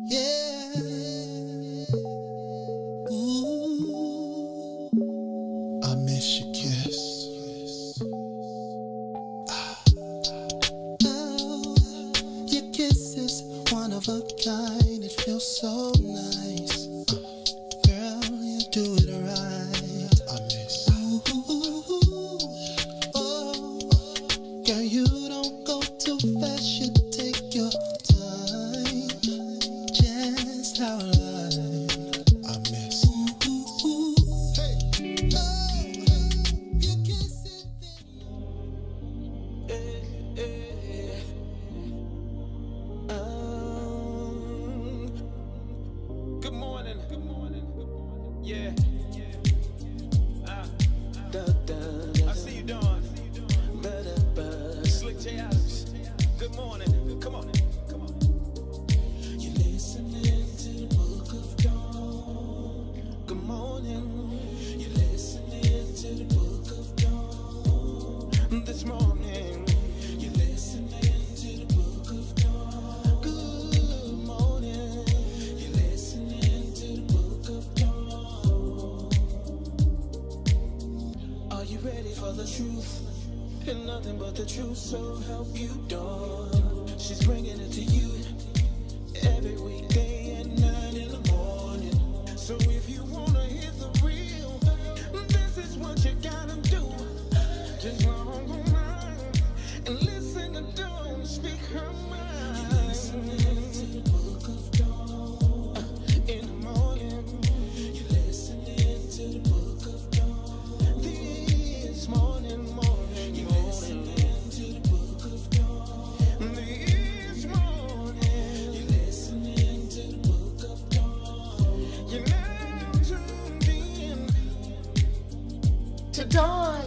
Yeah. Ooh. I miss your kiss. Oh, your kiss is one of a kind. It feels so nice. Girl, you do it right. I miss. Ooh. Oh, girl, you don't go too fast. You take your time. Just how I miss. Hey. Oh, you kiss it. Good morning. Good morning. Yeah. I see you, Dawn. Slick J. Adams. Good morning. Come on. Come on. You're listening to the book of Dawn. Good morning. You're listening to the book of Dawn. This morning. You're listening to the book of Dawn. Good morning. You're listening to the book of Dawn. Are you ready for the truth? And nothing but the truth, so help you, Dawn. She's bringing it to you every weekday at 9 in the morning. So if you wanna hear the real, this is what you gotta do. Just log online and listen to Dawn speak her mind. You're listening to the book of Dawn. In the morning, you're listening to the book of Dawn. This morning, you're listening to the book of Dawn. This morning, you're listening to the book of Dawn. You're now tuned in to Dawn.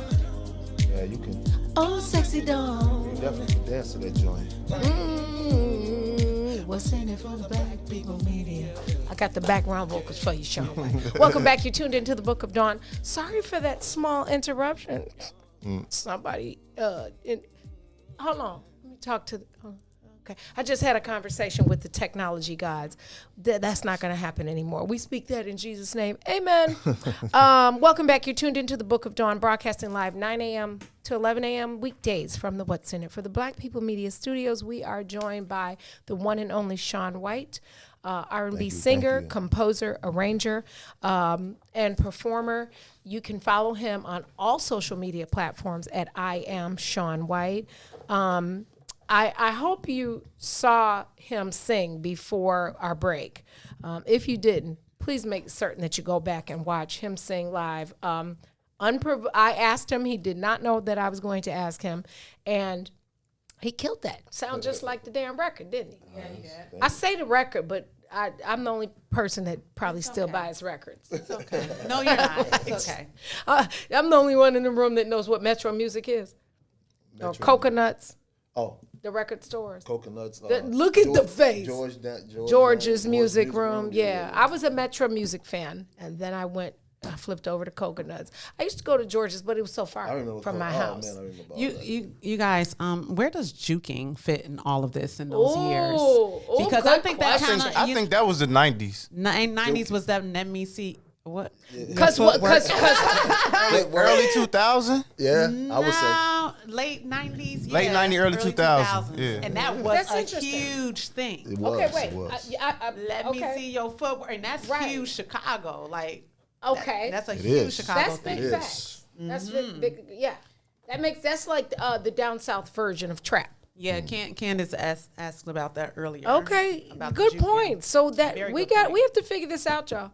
Yeah, you can Oh, sexy Dawn. definitely dance to that joint. What's in it for the black people media? I got the background vocals for you, Sean White. Welcome back. You tuned into the Book of Dawn. Sorry for that small interruption. Somebody, hold on. Let me talk to. Okay, I just had a conversation with the technology gods. That's not going to happen anymore. We speak that in Jesus' name. Amen. Welcome back. You're tuned into the Book of Dawn, broadcasting live 9 a.m. to 11 a.m. weekdays from the What's in It for the Black People Media Studios. We are joined by the one and only Sean White, R&B singer, composer, arranger, and performer. You can follow him on all social media platforms at I am Sean White. I hope you saw him sing before our break. If you didn't, please make certain that you go back and watch him sing live. I asked him. He did not know that I was going to ask him. And he killed that. Sound just like the damn record, didn't he? Yeah, he did. I say the record, but I'm the only person that probably still buys records. It's okay. No, you're not. It's okay. I'm the only one in the room that knows what Metro Music is. Or Coconuts. Oh, the record stores. Coconuts. Look at the face. George's Music Music Room. Yeah. I was a Metro Music fan, and then I flipped over to Coconuts. I used to go to George's, but it was so far from my house. Man, I remember all that. You guys, where does juking fit in all of this in those years? Because good I think that kind of. I think that was the 90s. 90s was that. Let me see. What? Because Early 2000? Yeah, I would say. Late 90s. Late 90s, early 2000s. Yeah. And that was That's a huge thing. It was. Okay, wait. It was. Let me see your footwork. And that's huge Chicago. Like, okay. that's a It huge is. Chicago That's thing. big facts. That's big. Yeah. That's like the down south version of trap. Yeah, Candace asked about that earlier. Okay, about the good juking. point. So that Very we good point. have to figure this out, y'all.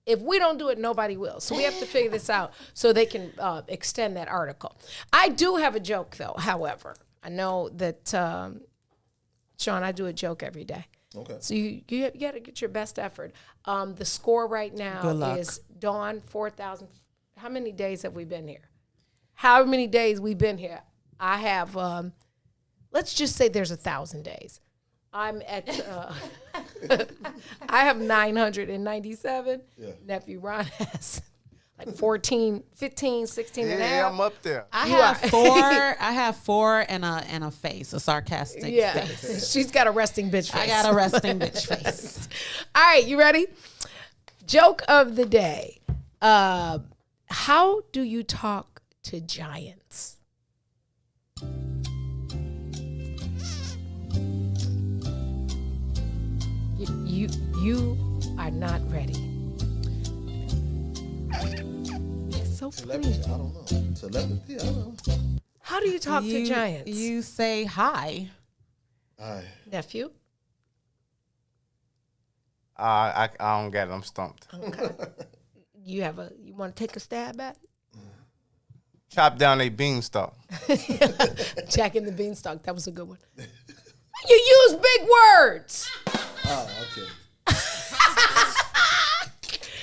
If we don't do it, nobody will. So we have to figure this out so they can extend that article. I do have a joke, though, however. I know that, Sean, I do a joke every day. Okay. So you got to get your best effort. The score right now Good luck. is Dawn, 4,000. How many days have we been here? How many days we been here? I have, let's just say there's 1,000 days. I'm at, I have 997. Yeah. Nephew Ron has Like 14, 15, 16 and a Yeah, half. I'm up there. I You have are. 4. I have 4 and a face, a sarcastic Yeah. face. She's got a resting bitch face. I got a resting bitch face. All right, you ready? Joke of the day. How do you talk to giants? You are not ready. It's so funny. Telepathy, I don't know. Telepathy, I don't know. How do you talk to giants? You say hi. Nephew? I don't get it. I'm stumped. You want to take a stab at it? Chop down a beanstalk. Jack and the Beanstalk. That was a good one. You use big words. Oh, okay.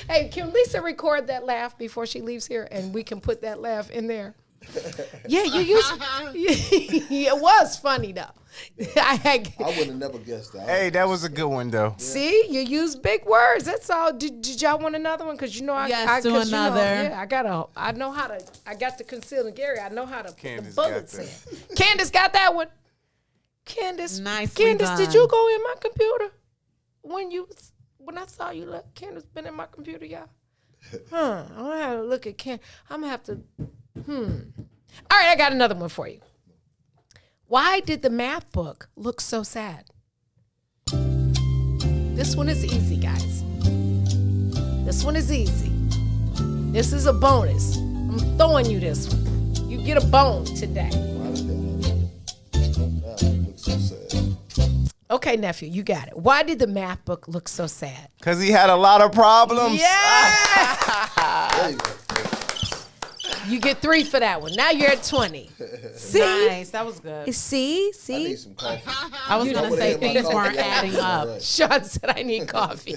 Hey, can Lisa record that laugh before she leaves here, and we can put that laugh in there? Yeah, you use. It was funny though. I would have never guessed that. Hey, that was a good one though. See, you use big words. That's all. Did y'all want another one? Because Yes, do 'cause another. I know how to. I got the conceal and Gary. I know how to put the Candace bullets got in. Candace got that one. Candace, Nicely Candace, done. did you go in my computer when I saw you? Look, Candace been in my computer, y'all. I'm gonna have to look at I'm gonna have to. All right, I got another one for you. Why did the math book look so sad? This one is easy, guys. This one is easy. This is a bonus. I'm throwing you this one. You get a bone today. Why did that look so sad? Okay, nephew, you got it. Why did the math book look so sad? Cause he had a lot of problems. Yeah! There you go. You get 3 for that one. Now you're at 20. See? Nice. That was good. See? I need some coffee. I was going to say things weren't adding up. Right. Sean said I need coffee.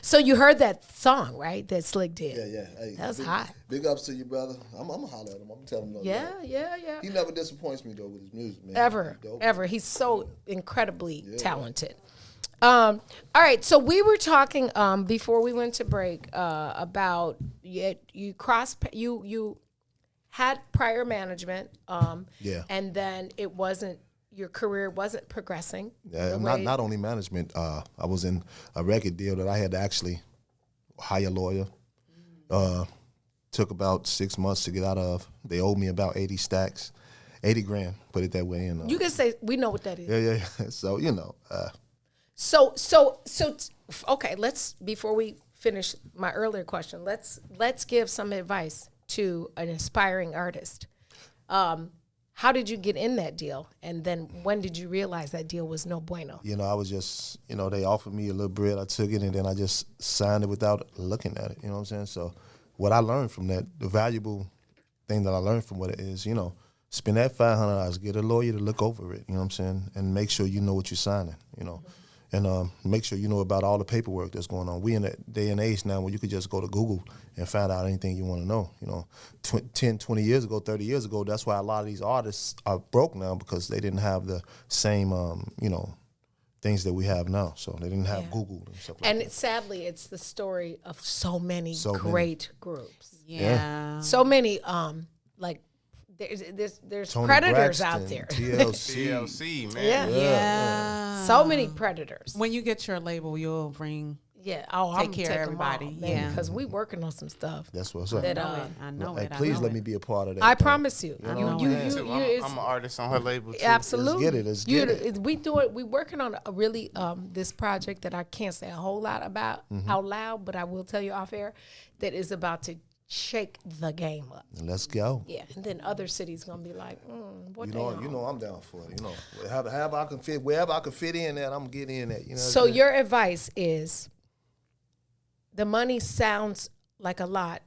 So you heard that song, right? That Slick did. Yeah. Hey, That was hot. Big ups to you, brother. I'm gonna holler at him. I'm gonna tell him no. Yeah. He never disappoints me though with his music, man. Ever. He's dope. Ever. He's so incredibly talented. All right, so we were talking before we went to break about you had prior management, and then your career wasn't progressing. Yeah, not only management. I was in a record deal that I had to actually hire a lawyer. Took about 6 months to get out of. They owed me about 80 stacks, 80 grand. Put it that way. And You can say we know what that is. yeah. So So okay, before we finish my earlier question, let's give some advice to an aspiring artist. How did you get in that deal? And then when did you realize that deal was no bueno? I was just, they offered me a little bread. I took it, and then I just signed it without looking at it. You know what I'm saying? So what I learned from that, the valuable thing that I learned from it is, spend that $500, get a lawyer to look over it, you know what I'm saying? And make sure you know what you're signing, And make sure you know about all the paperwork that's going on. We in that day and age now where you could just go to Google and find out anything you want to know. 10, 20 years ago, 30 years ago, that's why a lot of these artists are broke now, because they didn't have the same, things that we have now. So they didn't have Google and stuff like that. Sadly, it's the story of so many great groups. Yeah. So many, like there's Tony predators Braxton, out there. TLC, man. Yeah. So many predators. When you get your label, you'll bring. Yeah. Take care of everybody. Yeah. Because we working on some stuff. That's what's up. That, I know Hey, it. please let me be a part of that. I promise you. know You, it. I'm an artist on her label too. absolutely. Let's get it. We working on a really this project that I can't say a whole lot about out loud, but I will tell you off air that is about to shake the game up. Let's go. Yeah, and then other cities gonna be like, what You they know, on? I'm down for it. Wherever I can fit in that, I'm getting in that. So your advice is, the money sounds like a lot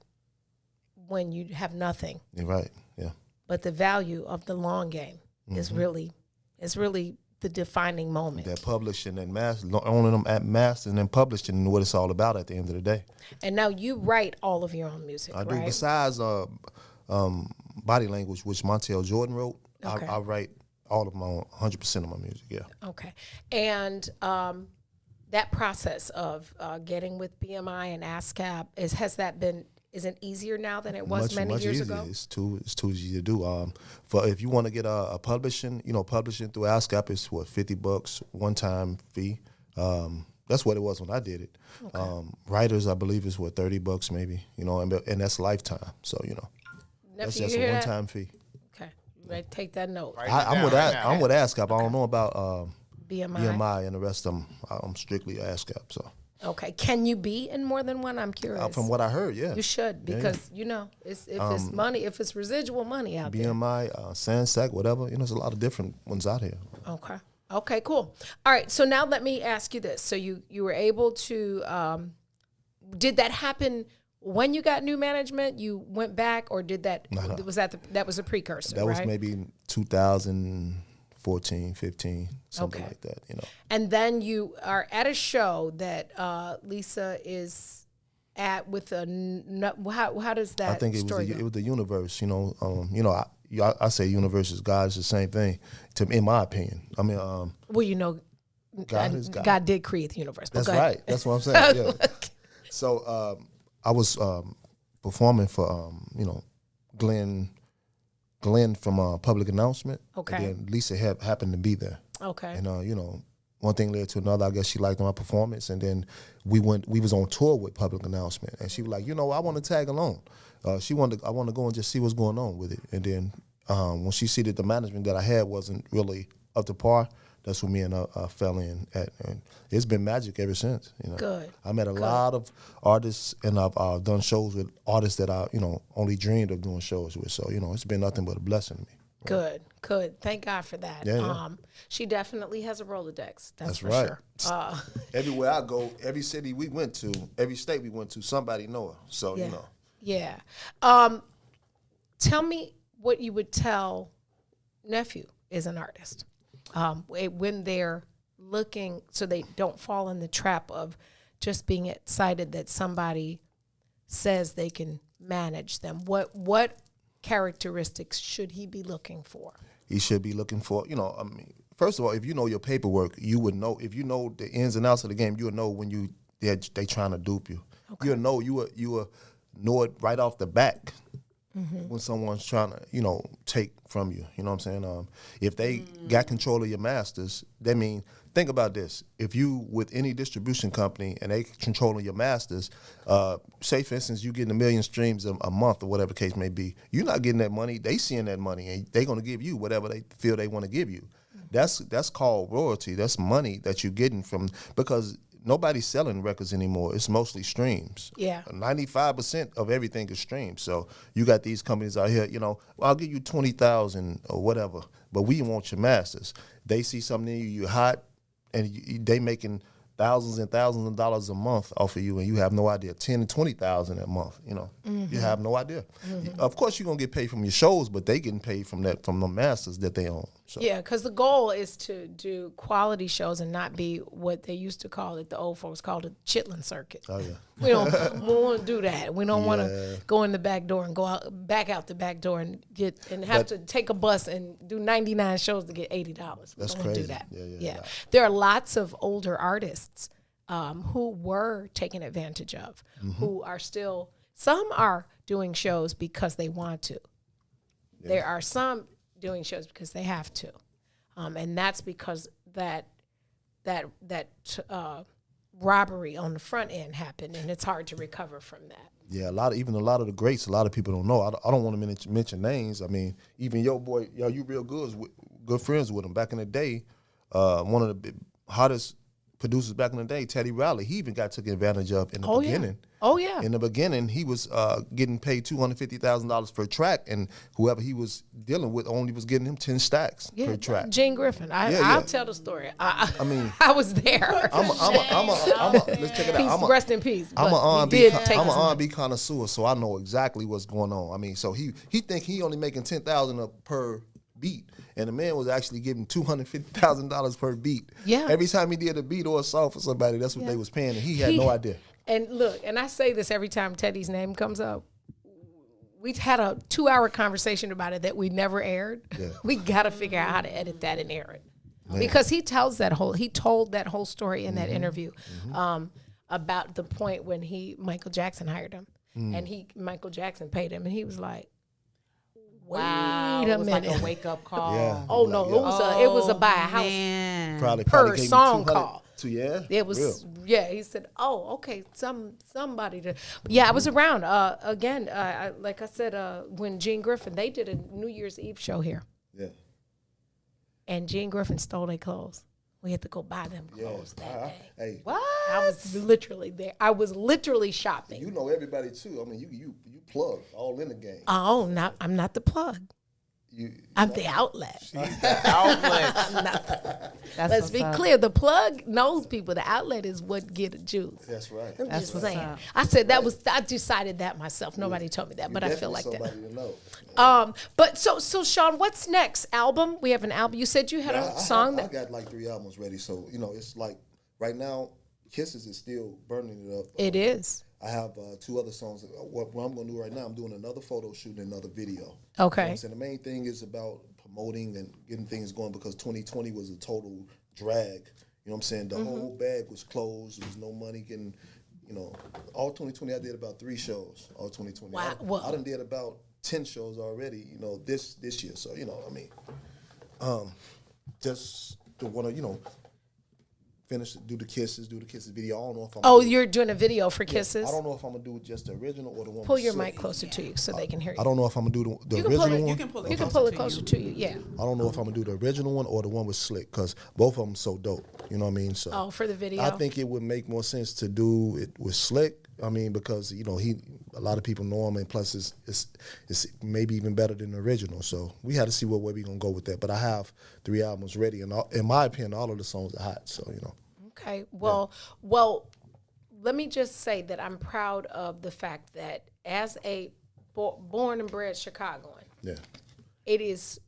when you have nothing, You're right. Yeah. but the value of the long game is really the defining moment. That publishing and owning them at master and then publishing and what it's all about at the end of the day. And now you write all of your own music, I right? do. Besides Body Language, which Montel Jordan wrote, Okay. I write all of my own, 100% of my music. Yeah. Okay. And that process of getting with BMI and ASCAP, Is it easier now than it was many much years easier. ago? It's too easy to do. For if you want to get a publishing, publishing through ASCAP is what, $50, one-time fee. That's what it was when I did it. Okay. Writers, I believe, is what, $30 maybe, and that's lifetime. So that's Nephew, just you a hear that? one-time fee. Okay, you ready to take that note. Write it I'm down with right now. I'm with ASCAP. I don't know about BMI. BMI and the rest of them. I'm strictly ASCAP. So Okay, can you be in more than one? I'm curious. from what I heard, yeah. You should, because it's money, if it's residual money out there. BMI, Sansac, whatever. There's a lot of different ones out here. Okay, cool. All right, so now let me ask you this. So you were able to, did that happen when you got new management? You went back, or did that, was that was a precursor, That was right? maybe 2014, 15, something like that, And then you are at a show that Lisa is at with how does that I think it story was go? it was the universe, I say universe is God, it's the same thing, in my opinion. I mean, Well, God is God. God did create the universe. But That's go ahead. right. That's what I'm saying. Yeah. So I was performing for Glenn from Public Announcement. Okay. And then Lisa happened to be there. Okay. And one thing led to another. I guess she liked my performance, and then we was on tour with Public Announcement, and she was like, I want to tag along. I want to go and just see what's going on with it. And then when she see that the management that I had wasn't really up to par, that's what me and fell in at, and it's been magic ever since. Good. I met a lot of artists, and I've done shows with artists that I only dreamed of doing shows with. So it's been nothing but a blessing to me. Good. Thank God for that. Yeah. She definitely has a Rolodex. That's for right. sure. Everywhere I go, every city we went to, every state we went to, somebody know her. So Yeah. Tell me what you would tell nephew is an artist when they're looking, so they don't fall in the trap of just being excited that somebody says they can manage them. What characteristics should he be looking for? He should be looking for, first of all, if you know your paperwork, you would know. If you know the ins and outs of the game, you would know when they trying to dupe you. Okay. You'll know you will know it right off the back when someone's trying to, take from you. You know what I'm saying? If they got control of your masters, that mean, think about this. If you with any distribution company and they controlling your masters, say for instance you getting 1 million streams a month or whatever the case may be, you're not getting that money. They seeing that money and they gonna give you whatever they feel they want to give you. That's called royalty. That's money that you're getting from, because nobody's selling records anymore. It's mostly streams. Yeah. 95% of everything is streams. So you got these companies out here, I'll give you 20,000 or whatever, but we want your masters. They see something in you, you're hot, and they making thousands and thousands of dollars a month off of you, and you have no idea. 10 to 20,000 a month. You have no idea. Of course, you're gonna get paid from your shows, but they getting paid from the masters that they own. So. Yeah, because the goal is to do quality shows and not be what they used to call it. The old folks called it chitlin circuit. Oh yeah. We don't want to do that. We don't want to go in the back door and back out the back door and have to take a bus and do 99 shows to get $80. That's don't crazy. Do that. Yeah. There are lots of older artists who were taken advantage of, who are still. Some are doing shows because they want to. Yeah. There are some doing shows because they have to, and that's because that robbery on the front end happened, and it's hard to recover from that. Yeah, a lot of the greats, a lot of people don't know. I don't want to mention names. I mean, even your boy, you real good friends with him. Back in the day, one of the hottest producers back in the day, Teddy Riley, he even got taken advantage of in the beginning. Yeah. Oh, yeah. In the beginning, he was getting paid $250,000 per track, and whoever he was dealing with only was getting him 10 stacks per track. Gene Griffin. I'll tell the story. I I was there. Let's check it out. Rest in peace. I'm an R&B connoisseur, so I know exactly what's going on. I mean, so he think he only making $10,000 per beat, and the man was actually getting $250,000 per beat. Yeah. Every time he did a beat or a song for somebody, that's what they was paying, and he had no idea. And look, and I say this every time Teddy's name comes up. We had a 2-hour conversation about it that we never aired. Yeah. We got to figure out how to edit that and air it. Man. Because he told that whole story in that interview about the point when Michael Jackson hired him. and Michael Jackson paid him, and he was like, wait Wow, a it was minute. like a wake up call. Yeah. Oh Like, no, yeah. it was a buy a house. Man. Probably per gave me song 200 call. Yeah, It was Real. yeah. He said, "Oh, okay, somebody to." Yeah, I was around. Again, like I said, when Gene Griffin, they did a New Year's Eve show here, Yeah. and Gene Griffin stole their clothes. We had to go buy them Yeah. clothes that day. Hey, What? I was literally there. I was literally shopping. you know everybody too. I mean, you plug all in the game. Oh, I'm not the plug. I'm the outlet. Outlet. That's Let's what's be up. clear. The plug knows people. The outlet is what get a juice. That's right. I'm That's just what's saying. up. I said I decided that myself. Nobody told me that, but I feel like that. Somebody to know. But so Sean, what's next? Album? We have an album. You said you had a song I that got like 3 albums ready, so it's like right now, Kisses is still burning it up. it is. I have 2 other songs. What I'm going to do right now, I'm doing another photo shoot and another video. You know Okay. what I'm saying? The main thing is about promoting and getting things going because 2020 was a total drag. You know what I'm saying? The whole bag was closed. There was no money getting, all 2020 I did about 3 shows. All 2020. Wow. I Well- done did about 10 shows already, this year. So, just to want to, finish, do the Kisses video. I don't know if I'm Oh, gonna do- you're doing a video for Kisses? I don't know if I'm gonna do just the original or the one. Pull with your Slick. mic closer to you so they can hear you. I don't know if I'm gonna do the You can pull original it. one. You can pull it. You can closer pull it to closer you. to you. Yeah. I don't know if I'm gonna do the original one or the one with Slick because both of them so dope. You know what I mean? So Oh, for the video. I think it would make more sense to do it with Slick. I mean, because a lot of people know him, and plus it's maybe even better than the original. So we had to see what way we gonna go with that. But I have 3 albums ready, and in my opinion, all of the songs are hot. So Okay. Well, let me just say that I'm proud of the fact that as a born and bred Chicagoan, yeah, it is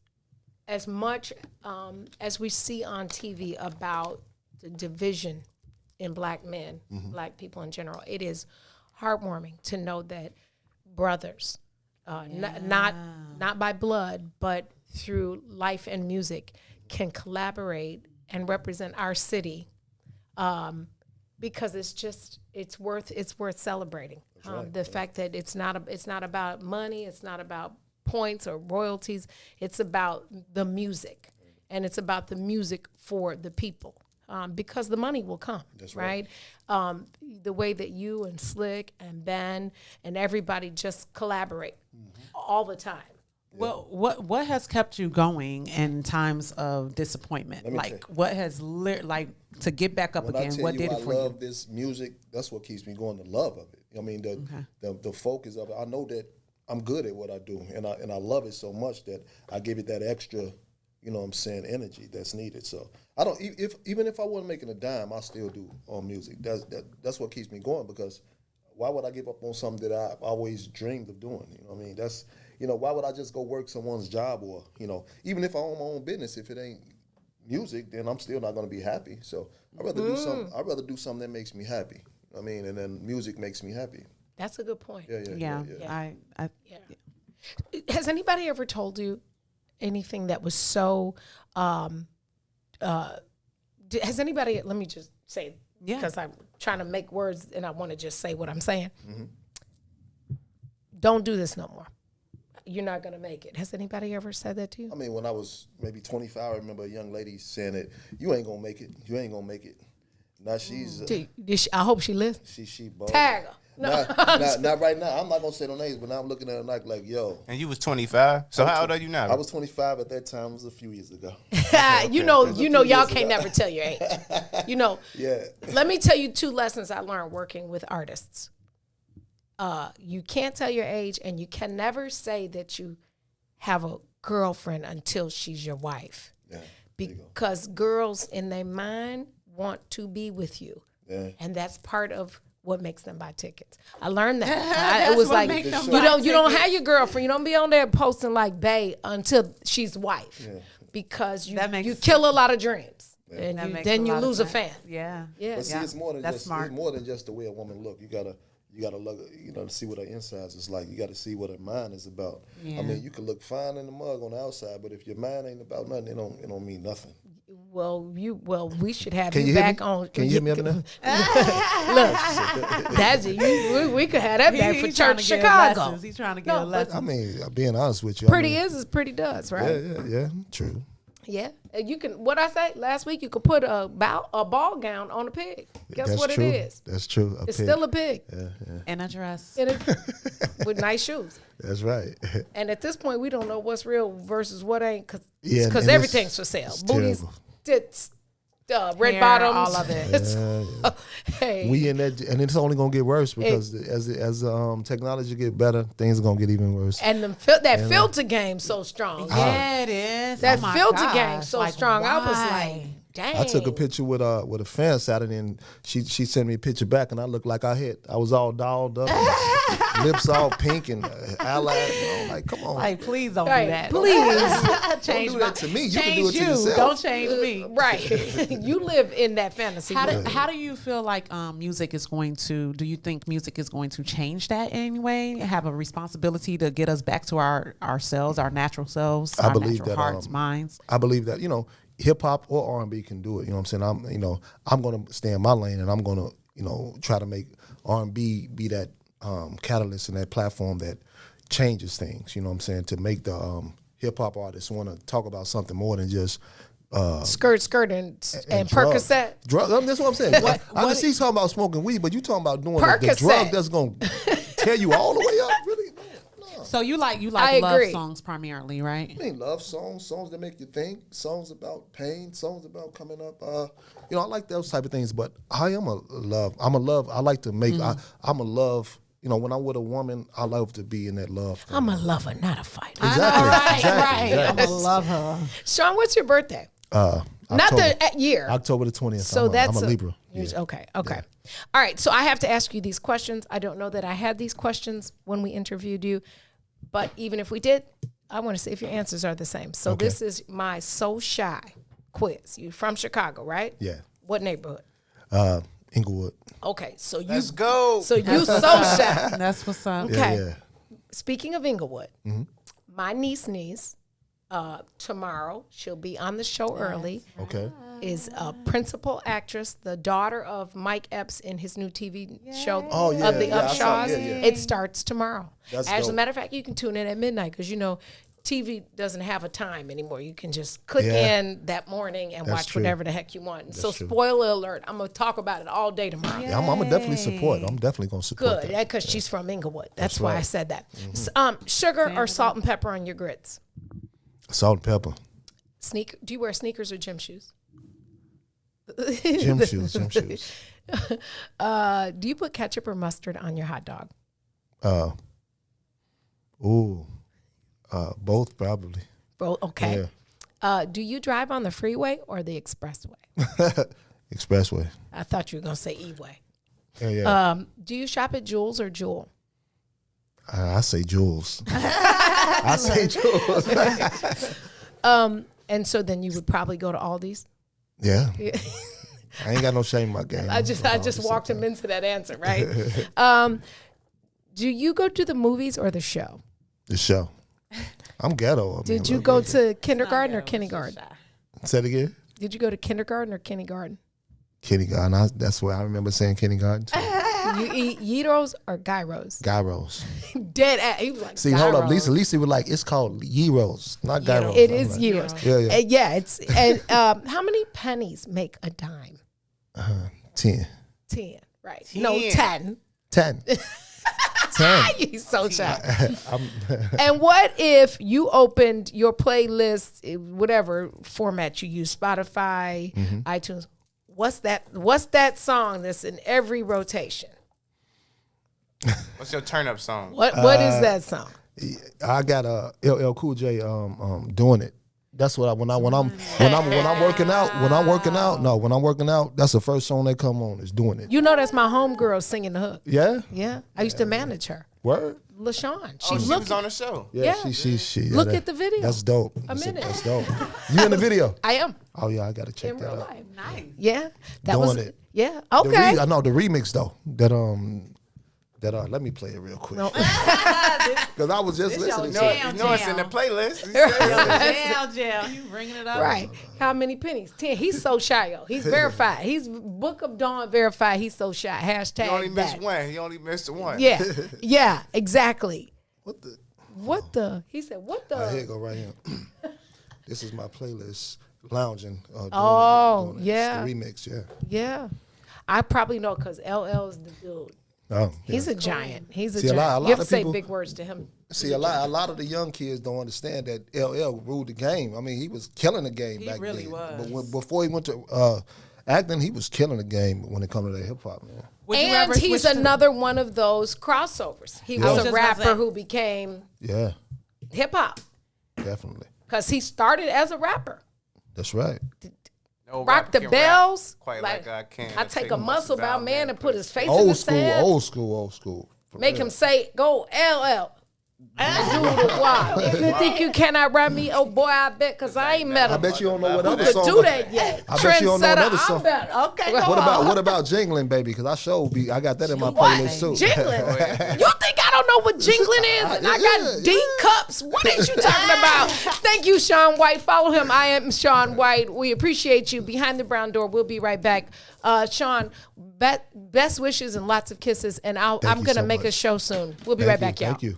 as much as we see on TV about the division in black men, black people in general. It is heartwarming to know that brothers, not by blood, but through life and music, can collaborate and represent our city. Because it's worth celebrating. The fact that it's not about money, it's not about points or royalties. It's about the music, and it's about the music for the people. Because the money will come, right? The way that you and Slick and Ben and everybody just collaborate all the time. Well, what has kept you going in times of disappointment? Like, what has to get back up when again? I tell What you did I it for love you? this music. That's what keeps me going. The love of it. I mean, the focus of it. I know that I'm good at what I do, and I love it so much that I give it that extra, energy that's needed. So I don't even if I wasn't making a dime, I still do music. That's what keeps me going because why would I give up on something that I've always dreamed of doing? You know what I mean? That's why would I just go work someone's job or even if I own my own business, if it ain't music, then I'm still not going to be happy. So I'd rather do something. I'd rather do something that makes me happy. I mean, and then music makes me happy. That's a good point. Yeah. Has anybody ever told you anything that was so? Has anybody? Let me just say, because I'm trying to make words and I want to just say what I'm saying. Don't do this no more. You're not going to make it. Has anybody ever said that to you? I mean, when I was maybe 25, I remember a young lady saying it. You ain't gonna make it. You ain't gonna make it. Now she's. I hope she listens. She bald. Tag her. No. Not right now. I'm not gonna say no names, but now I'm looking at her like, yo. And you was 25. So how old are you now? I was 25 at that time. It was a few years ago. You know, y'all years can't ago. never tell your age. Yeah. Let me tell you 2 lessons I learned working with artists. You can't tell your age, and you can never say that you have a girlfriend until she's your wife. Yeah. Because girls in their mind want to be with you. Yeah. And that's part of what makes them buy tickets. I learned that. It was what like make them you buy don't tickets. have your girlfriend. You don't be on there posting like bae until she's wife. Yeah. Because you That makes kill a lot of dreams. And That you, makes then you lot of lose a sense. fan. Yeah. Yeah. But see, it's more than That's just smart. it's more than just the way a woman look. You gotta look, to see what her insides is like. You gotta see what her mind is about. Yeah. I mean, you can look fine in the mug on the outside, but if your mind ain't about nothing, it don't mean nothing. we should have Can you you hear back me? on. Can you hear me up in there? Look, that's it. We could have that back for He's trying Church to give Chicago. lessons. He's trying to give No, lessons. I mean, being honest with you, Pretty is pretty does, right? Yeah, true. Yeah. And you can. What I say last week, you could put a ball gown on a pig. Guess That's what true. it is? That's true. It's still a pig In a dress. with nice shoes. That's right. And at this point, we don't know what's real versus what ain't, because Yeah, and it's- everything's for sale. it's Booties, terrible. tits, red Hair, bottoms, all of it. Yeah. Hey, We in that, and it's only gonna get worse because as technology get better, things are gonna get even worse. and that filter game so strong. Yeah, it is. That Oh my filter gosh. game so Like, strong. I was why? like, dang. I took a picture with a fan Saturday, and she sent me a picture back, and I looked like I was all dolled up, and lips all pink and eyeliner. Like, come on, Like, please don't Right, do that. please. Change do that to me. You can change do it to you. yourself. Don't change me. Right. You live in that fantasy world. How do you feel like music is going to? Do you think music is going to change that in any way? Have a responsibility to get us back to ourselves, our natural selves, I our believe natural that, hearts, minds. I believe that, hip hop or R&B can do it. You know what I'm saying? I'm going to stay in my lane, and I'm going to, try to make R&B be that catalyst and that platform that changes things. You know what I'm saying? To make the hip hop artists want to talk about something more than just skirt and Percocet. Drug. That's what I'm saying. I can see talking about smoking weed, but you talking about doing the Percocet. drug that's going to tear you all the way up. Really? No. So you like I love agree. songs primarily, right? I mean, love songs that make you think, songs about pain, songs about coming up. I like those type of things. But I like to make. I'm a love. When I'm with a woman, I love to be in that love thing. I'm a lover, not a fighter. Exactly. Right. I'm Exactly. gonna love her. Sean, what's your birthday? Not October, the year. October the 20th. So I'm a Libra. Okay. All right. So I have to ask you these questions. I don't know that I had these questions when we interviewed you, but even if we did, I want to see if your answers are the same. So this is my So Shy quiz. You from Chicago, right? Yeah. What neighborhood? Inglewood. Okay. So Let's go. So you so shy. That's what's up. Okay. Yeah. Speaking of Inglewood, my niece, tomorrow she'll be on the show early. Okay. Is a principal actress, the daughter of Mike Epps in his new TV show Oh, yeah, of the yeah, I saw- Upshaws. yeah, yeah. It starts tomorrow. That's As a dope. matter of fact, you can tune in at midnight because TV doesn't have a time anymore. You can just click Yeah. in that morning and That's watch true. whatever the heck you want. So true. spoiler alert, I'm gonna talk about it all day tomorrow. Yeah, I'm gonna definitely support. I'm definitely gonna support Good, that. because she's from Inglewood. That's That's why I right. said that. Sugar or salt and pepper on your grits? Salt and pepper. Do you wear sneakers or gym shoes? Gym shoes. Do you put ketchup or mustard on your hot dog? Both probably. Bro, okay. Do you drive on the freeway or the expressway? Expressway. I thought you were gonna say E-way. Yeah. Do you shop at Jewel's or Jewel? I say Jules. I say Jules. And so then you would probably go to Aldi's. Yeah. I ain't got no shame in my game. I just walked him into that answer, right? Do you go to the movies or the show? The show. I'm ghetto. Did you go to kindergarten or kindergarten? Say it again. Did you go to kindergarten or kindergarten? Kindergarten. That's where I remember saying kindergarten. Too. You eat Gyros or gyros? Gyros. Dead ass. He was like, See, hold up. gyros. Lisa was like, it's called gyros, not gyros. It I'm is like, gyros. Yeah. Yeah, it's and how many pennies make a dime? 10. 10, right? No, 10. 10. 10. He's so shy. And what if you opened your playlist, whatever format you use, Spotify, iTunes? What's that song that's in every rotation? What's your turn up song? What is that song? I got LL Cool J doing it. That's what when I'm working out, that's the first song that come on is doing it. You know that's my homegirl singing the hook. Yeah? Yeah, I used to manage her, Word? LaShawn. She was on the show. Yeah, Yeah. she Look at the video. That's dope. I'm in it. That's dope. You in the video? I am Oh yeah, I gotta check in that real out. life. Nice. Yeah, that Doing was it. Yeah, The okay. I know the remix though. That Let me play it real quick. No. Because I was just listening to it. You know it's in the playlist. He said Jail. You bringing it up? Right. How many pennies? 10. He's so shy, yo. He's verified. He's Book of Dawn verified. He's so shy. Hashtag he only missed that. one. He only missed the one. Yeah. Yeah, exactly. What the? He said, what the? Here you go, right here. This is my playlist, lounging. Doing it. Yeah. It's the remix, yeah. Yeah. I probably know because LL is the dude. Oh, He's yeah. a giant. He's a See, a giant. lot You have to of say people- big words to him. See, a lot of the young kids don't understand that LL ruled the game. I mean, he was killing the game back really then. was. But before he went to acting, he was killing the game when it comes to that hip hop, man. Would you And ever he's switch to- another one of those crossovers. He Yeah. I was was a just about to rapper say. who became Yeah, hip hop definitely. because he started as a rapper. That's right. No Rock rapper the can bells. rap quite like I can. I take a muscle bound man and put his face in Old the school, sand. old school, old school. For Make real. him say, go LL. And do the wild. If you think you cannot rap me, oh boy, I bet, because I ain't met I him. bet you don't know what Who other could song. do that yet? I bet you don't know Trendsetter, another I'm song. better. Okay, go What on. about jingling, baby? Because I got that in my What? playlist too. Jingling? You think I don't know what jingling is? And I got Yeah. deep cups. What is you talking about? Thank you, Sean White. Follow him. I am Sean White. We appreciate you. Behind the brown door. We'll be right back. Sean, best wishes and lots of kisses. And I'm you going to so make a much. show soon. We'll be Thank right you, back, y'all. Thank you.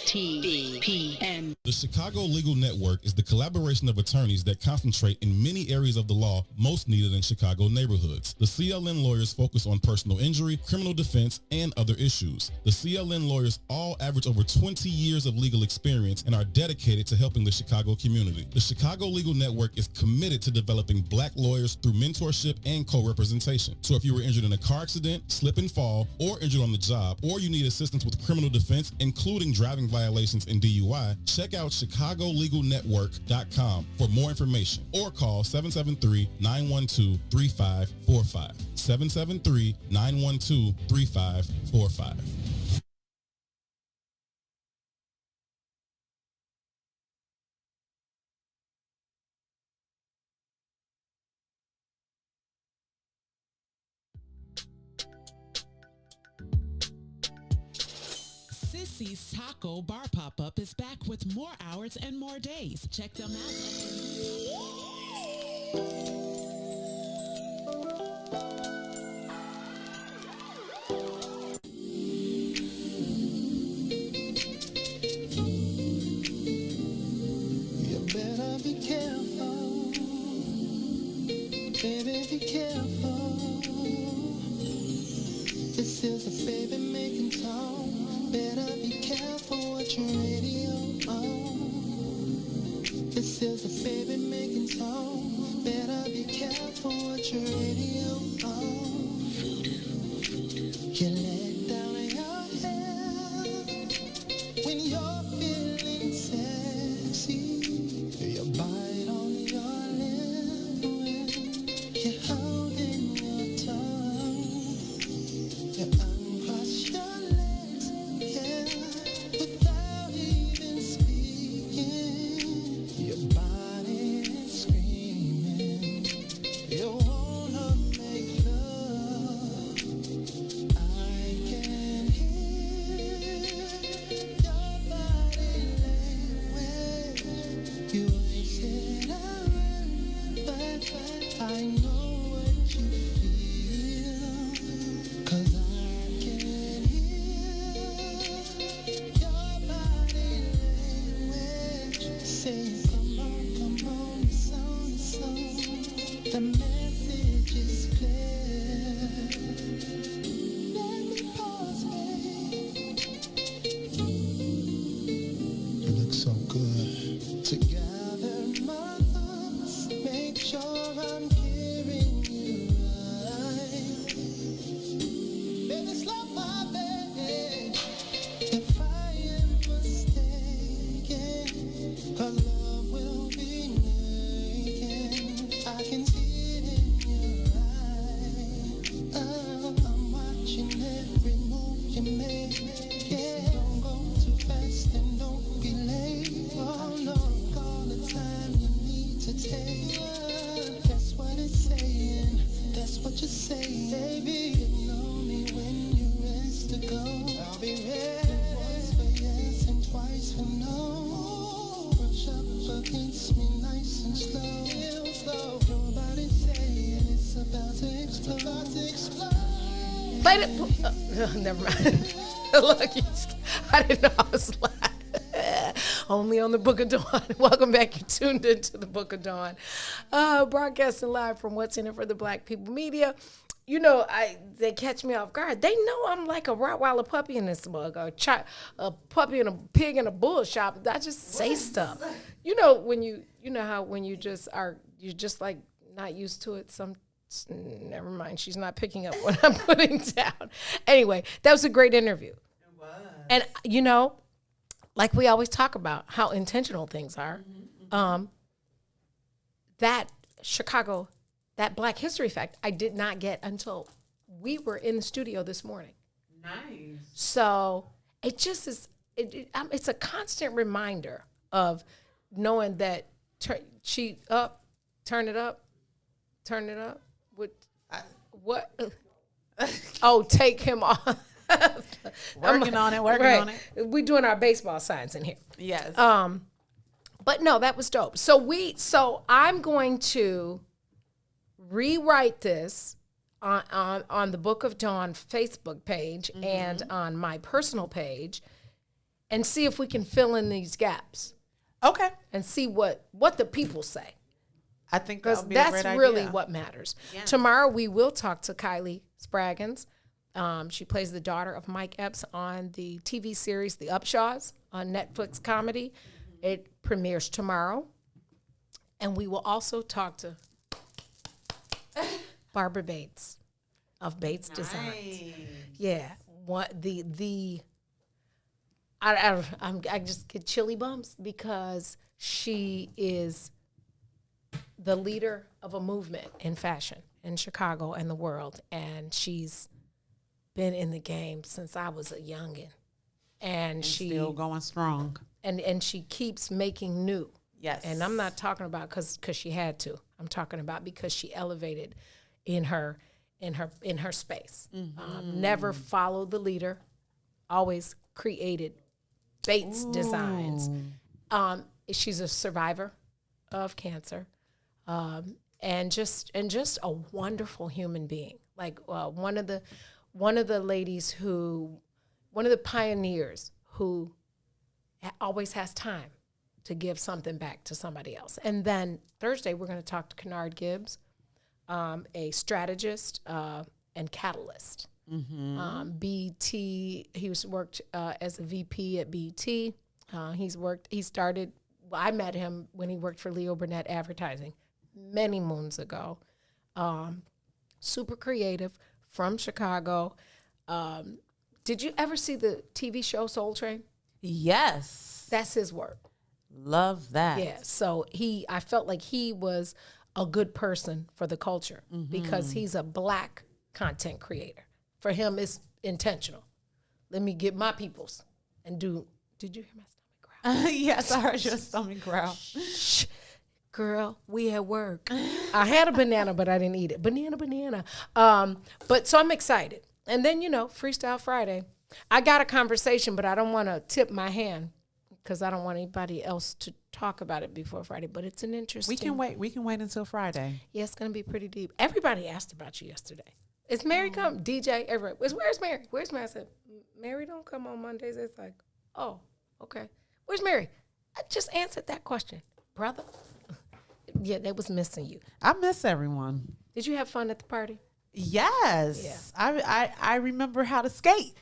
WIIFTBP. The Chicago Legal Network is the collaboration of attorneys that concentrate in many areas of the law most needed in Chicago neighborhoods. The CLN lawyers focus on personal injury, criminal defense, and other issues. The CLN lawyers all average over 20 years of legal experience and are dedicated to helping the Chicago community. The Chicago Legal Network is committed to developing black lawyers through mentorship and co-representation. So if you were injured in a car accident, slip and fall, or injured on the job, or you need assistance with criminal defense, including driving violations and DUI, check out chicagolegalnetwork.com for more information or call 773-912-3545. 773-912-3545. Sissy's Taco Bar Pop-Up is back with more hours and more days. Check them out. You better be careful, baby, be careful. This is a baby making tone. Better be careful what your radio on. This is a baby making tone. Better be careful what your radio on. You let down your hair when you're feeling sexy. You bite on your lip when you're holding your tongue. You uncross your legs, yeah, without even speaking. Your body is screaming. You wanna make love. I can hear your body language. You ain't said I run, but I know what you feel. 'Cause I can hear your body language. Say, come on, it's on. The message is clear. Let me pause, babe. You look so good. To gather my thoughts, make sure I'm hearing you right. Baby, slow my baby. If I am mistaken, 'cause love will be making. I can see it in your eyes. Oh, I'm watching every move you make. Yeah, don't go too fast and don't be late. Oh no, all the time you need to take. That's what it's saying. That's what you're saying, baby. You know Play the. Never mind. Look, I didn't know I was live. Only on the Book of Dawn. Welcome back. You're tuned into the Book of Dawn. Broadcasting live from What's in It for the Black People Media. You know, they catch me off guard. They know I'm like a Rottweiler puppy in this mug, or a puppy and a pig in a bull shop. I just say stuff. You know when you know how when you're just like not used to it. Never mind. She's not picking up what I'm putting down. Anyway, that was a great interview. It was. And you know, like we always talk about how intentional things are. That Chicago. That Black History fact I did not get until we were in the studio this morning. Nice. So it just is, it's a constant reminder of knowing that turn it up. What? Oh, take him off. Working on it. We're doing our baseball signs in here. Yes. But no, that was dope. So I'm going to rewrite this on the Book of Dawn Facebook page and on my personal page, and see if we can fill in these gaps. Okay. And see what the people say. I think because that's really what matters. Yeah. Tomorrow we will talk to Kylie Spraggins. She plays the daughter of Mike Epps on the TV series The Upshaws on Netflix comedy. It premieres tomorrow, and we will also talk to Barbara Bates of Bates Designs. Yeah, I just get chilly bumps because she is the leader of a movement in fashion in Chicago and the world, and she's been in the game since I was a youngin', and she still going strong. And she keeps making new. Yes. And I'm not talking about because she had to. I'm talking about because she elevated in her space. Mm-hmm. Never followed the leader. Always created Bates Designs. She's a survivor of cancer, and just a wonderful human being. Like one of the ladies one of the pioneers who always has time to give something back to somebody else. And then Thursday, we're going to talk to Kennard Gibbs, a strategist and catalyst. Mm-hmm. BT, he worked as a VP at BT. I met him when he worked for Leo Burnett Advertising many moons ago. Super creative, from Chicago. Did you ever see the TV show Soul Train? Yes. That's his work. Love that. Yeah. So I felt like he was a good person for the culture because he's a Black content creator. For him, it's intentional. Let me get my peoples and do. Did you hear my stomach growl? Yes, I heard your stomach growl. Shh. Girl, we at work. I had a banana, but I didn't eat it. Banana. But so I'm excited. And then, Freestyle Friday. I got a conversation, but I don't want to tip my hand because I don't want anybody else to talk about it before Friday. But it's an interesting. We can wait until Friday. Yeah, it's going to be pretty deep. Everybody asked about you yesterday. Is Mary come? DJ, everybody. Where's Mary? Where's Mary? I said, Mary don't come on Mondays. It's like, oh, okay. Where's Mary? I just answered that question, brother. Yeah, they was missing you. I miss everyone. Did you have fun at the party? Yes. Yeah. I remember how to skate.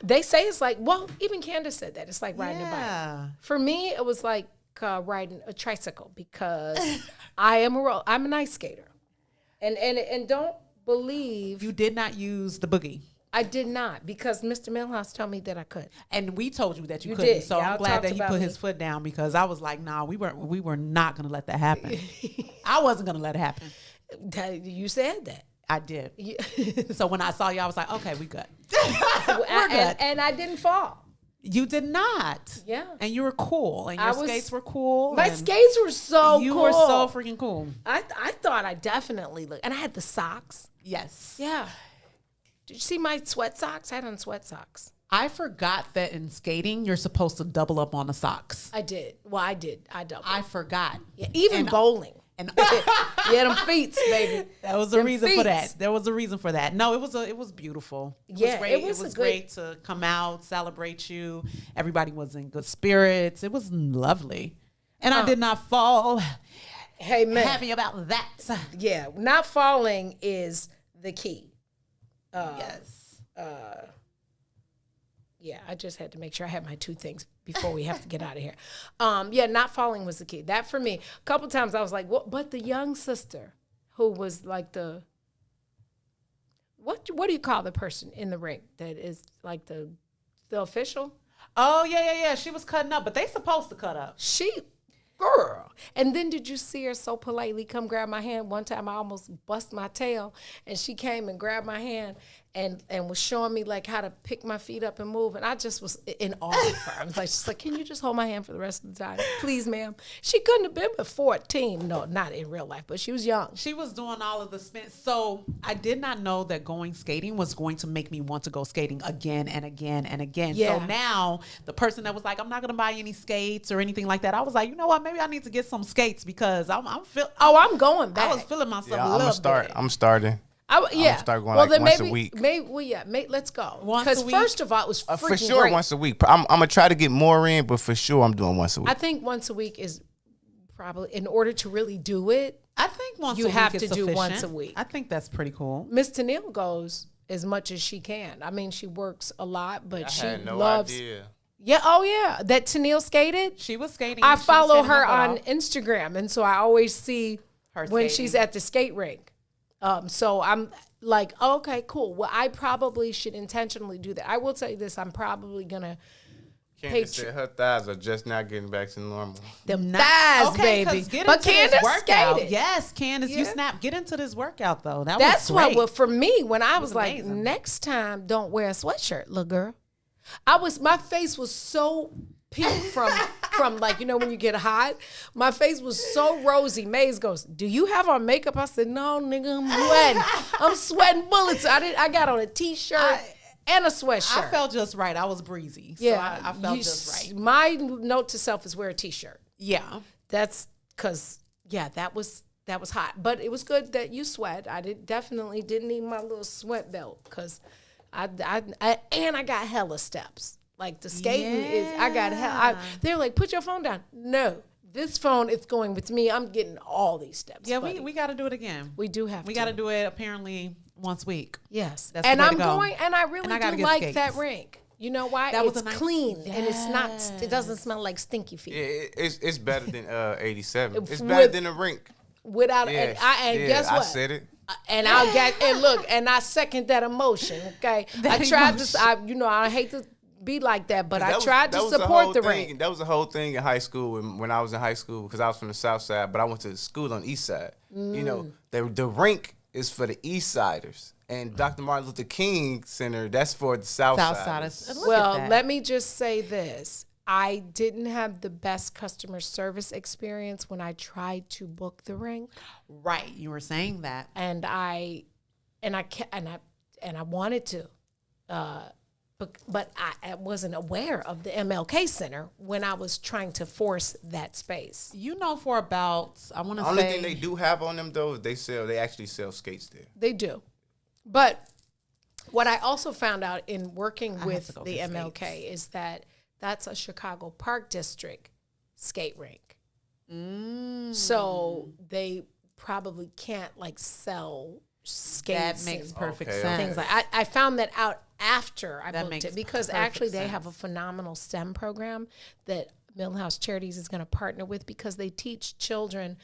They say it's like, well, even Candace said that. It's like riding a bike. For me, it was like riding a tricycle because I'm an ice skater. And don't believe. You did not use the boogie. I did not because Mr. Milhouse told me that I could. And we told you that you couldn't. Did. So I'm glad that he put his foot down because I was like, nah, we were not going to let that happen. I wasn't going to let it happen. You said that. I did. So when I saw you, I was like, okay, we good. We're good. And I didn't fall. You did not. Yeah. And you were cool. And your skates were cool. My skates were so cool. You were so freaking cool. I thought I definitely looked. And I had the socks. Yes. Yeah. Did you see my sweat socks? I had on sweat socks. I forgot that in skating, you're supposed to double up on the socks. I did. Well, I did. I doubled. I forgot. Yeah, even bowling. And Yeah, them feet, baby. that was a Them reason for that. feets. There was a reason for that. No, it was beautiful. It Yeah, was great. it was a good- great to come out, celebrate you. Everybody was in good spirits. It was lovely. And I did not fall. Hey, man. Happy about that. Yeah, not falling is the key. Yes. Yeah, I just had to make sure I had my two things before we have to get out of here. Yeah, not falling was the key. That for me, a couple times I was like, "What?" But the young sister, who was like the what do you call the person in the ring that is like the official? Oh, yeah. She was cutting up, but they supposed to cut up. She, girl. And then did you see her so politely come grab my hand? One time I almost bust my tail, and she came and grabbed my hand and was showing me like how to pick my feet up and move. And I just was in awe of her. I was like, she's like, can you just hold my hand for the rest of the time? Please, ma'am. She couldn't have been but 14. No, not in real life, but she was young. She was doing all of the spins. So I did not know that going skating was going to make me want to go skating again and again and again. Yeah. So now the person that was like, I'm not going to buy any skates or anything like that. I was like, you know what? Maybe I need to get some skates because I'm I'm going back. I was feeling myself Yeah, a little bit. I'm starting. Yeah. start going well, like then once a maybe, week. Let's go. Once Because a week? first of all, it was freaking For sure, great. once a week. I'm gonna try to get more in, but for sure, I'm doing once a week. I think once a week is probably, in order to really do it, I think once You a week have is to do sufficient. once a week. I think that's pretty cool. Miss Tennille goes as much as she can. I mean, she works a lot, but I she had no loves. idea. Yeah, oh yeah, that Tennille skated. She was skating. I She was follow skating her butt on off. Instagram, and so I always see Her when skating. she's at the skate rink. So I'm like, okay, cool. Well, I probably should intentionally do that. I will tell you this: I'm probably gonna Candace said her thighs are just now getting back to normal. them thighs, Okay, baby. 'cause get But into this Candace workout. skated. Yes, Candace, you Yeah. snap. Get into this workout though. That's was great. what. Well, for me, when I was like, amazing. next time, don't wear a sweatshirt, little girl. My face was so pink from like, you know, when you get hot. My face was so rosy. Maze goes, "Do you have on makeup?" I said, "No, nigga, I'm sweating. I'm sweating bullets." I got on a t-shirt and a sweatshirt. I felt just right. I was breezy. So yeah, I felt just right. My note to self is wear a t-shirt. Yeah. That's because that was hot, but it was good that you sweat. I definitely didn't need my little sweat belt because I got hella steps. Like the skating I got they're like, put your phone down. No, this phone is going with me. I'm getting all these steps. Yeah, buddy. we got to do it again. we do have We to. got to do it apparently once a week. Yes, That's the and way to I'm go. going, and I really And I gotta do get like skates. that rink. You know why? That was It's a nice- clean and it's not. It doesn't smell like stinky feet. Yeah, it's better than 87. It's With- better than the rink. Without Yes, and guess what? I said it. And I'll get and look, and I second that emotion. Okay, That I tried emotion. to. I hate to be like that, but I That was- tried that to was the support whole the thing. ring. That was the whole thing in high school when I was in high school because I was from the south side, but I went to school on the east side. You know, the rink is for the east siders, and Dr. Martin Luther King Center, that's for the south siders. Southsiders. Look at Well, that. let me just say this: I didn't have the best customer service experience when I tried to book the ring, Right. You were saying that. and I wanted to. But I wasn't aware of the MLK Center when I was trying to force that space. You know, for about, I want The to only say. thing they do have on them though is they actually sell skates there. They do. But what I also found out in working have with to go the get MLK is that that's a Chicago Park District skate rink. So they probably can't like sell skates. That makes and perfect Okay, sense. things like I found that out after I That booked makes it because perfect actually they sense. have a phenomenal STEM program that Milhouse Charities is going to partner with because they teach children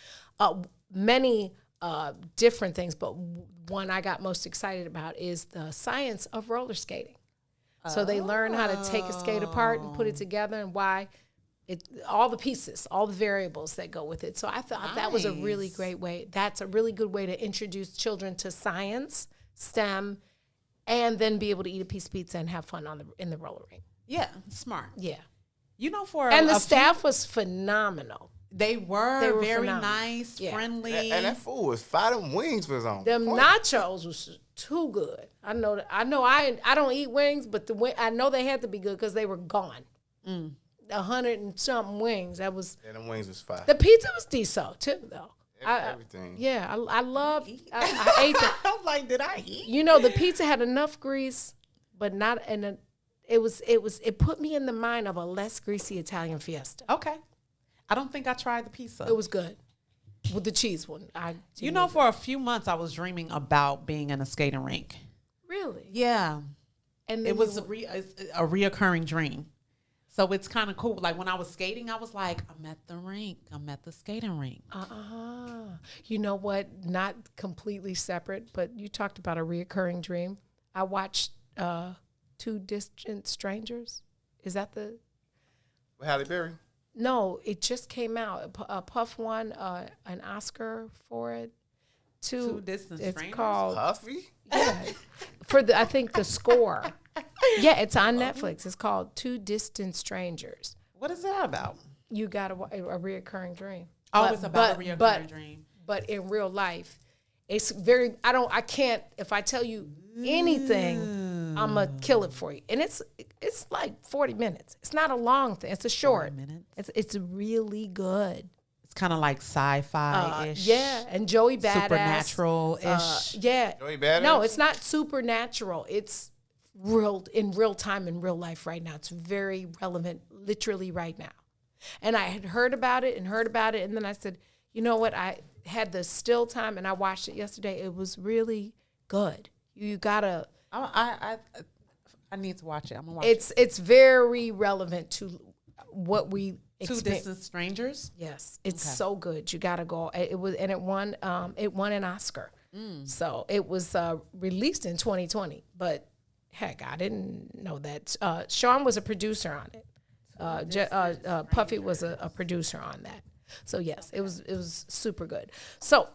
many different things, but one I got most excited about is the science of roller skating. So they learn how to take a skate apart and put it together and why all the pieces, all the variables that go with it. So I thought that was a really Nice. great way. That's a really good way to introduce children to science, STEM, and then be able to eat a piece of pizza and have fun in the roller rink. Yeah, smart. Yeah. You know, for And a the few- staff was phenomenal. they were They were very phenomenal. nice, Yeah. friendly. And that fool was five them wings was on. Them point. nachos was too good. I know I don't eat wings, but I know they had to be good because they were gone. 100 and something wings. That was Yeah, them wings was fire. the pizza was decent too, though. Everything. I love. I ate that. I was like, did I eat? You know, the pizza had enough grease, but not and it put me in the mind of a less greasy Italian fiesta. Okay. I don't think I tried the pizza. It was good with the cheese one. You know, for a few months I was dreaming about being in a skating rink. Really? Yeah. And then It was a reoccurring dream. So it's kind of cool. Like when I was skating, I was like, I'm at the rink. I'm at the skating rink. You know what? Not completely separate, but you talked about a reoccurring dream. I watched Two Distant Strangers. Is that the? With Halle Berry. No, it just came out. Puff won an Oscar for it. Two Distant It's Strangers? called Puffy? yeah, for I think the score. Yeah, it's on Netflix. It's called Two Distant Strangers. What is that about? You got a reoccurring dream. Oh, it's about a reoccurring dream. But in real life, it's very. I can't. If I tell you anything, I'm gonna kill it for you. And it's like 40 minutes. It's not a long thing. It's a short. 40 minutes? It's really good. It's kind of like sci-fi-ish. Yeah, and Joey Badass. Supernatural-ish. Yeah. Joey Badass? No, it's not supernatural. It's in real time, in real life right now. It's very relevant, literally right now. And I had heard about it, and then I said, you know what? I had the still time, and I watched it yesterday. It was really good. You gotta. I need to watch it. I'm gonna watch it. It's very relevant to what we Two expect. Distant Strangers. Yes, it's so good. You gotta go. It won an Oscar. So it was released in 2020. But heck, I didn't know that. Sean was a producer on it. Puffy was a producer on that. So yes, it was super good. So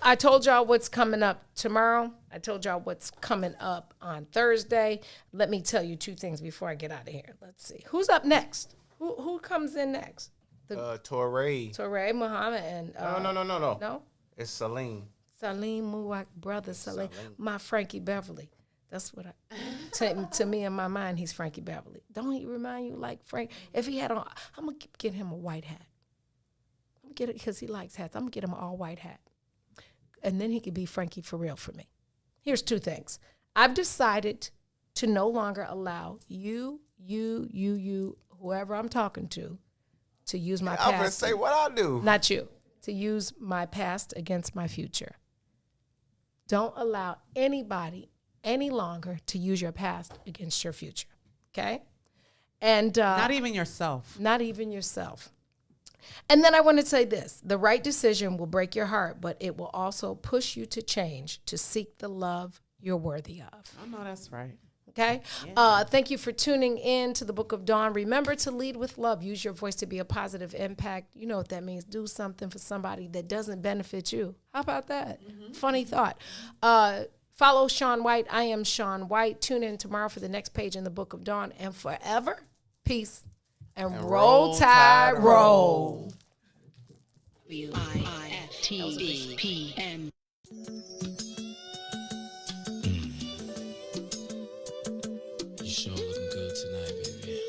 I told y'all what's coming up tomorrow. I told y'all what's coming up on Thursday. Let me tell you two things before I get out of here. Let's see. Who's up next? Who comes in next? Torre Muhammad and No. No? It's Salim. Salim Muwak, brother Salim. My Frankie Beverly. That's what to me in my mind, he's Frankie Beverly. Don't he remind you like Frank? If he had on, I'm gonna get him a white hat. I'm gonna get it because he likes hats. I'm gonna get him an all white hat, and then he could be Frankie for real for me. Here's two things. I've decided to no longer allow you, whoever I'm talking to use my past. I'm gonna say what I do. Not you. To use my past against my future. Don't allow anybody any longer to use your past against your future. Okay? And Not even yourself. Not even yourself. And then I want to say this. The right decision will break your heart, but it will also push you to change, to seek the love you're worthy of. I know that's right. Okay? Thank you for tuning in to the Book of Dawn. Remember to lead with love. Use your voice to be a positive impact. You know what that means. Do something for somebody that doesn't benefit you. How about that? Funny thought. Follow Sean White. I am Sean White. Tune in tomorrow for the next page in the Book of Dawn. And forever, peace. And roll tide, roll. WIIFTBP.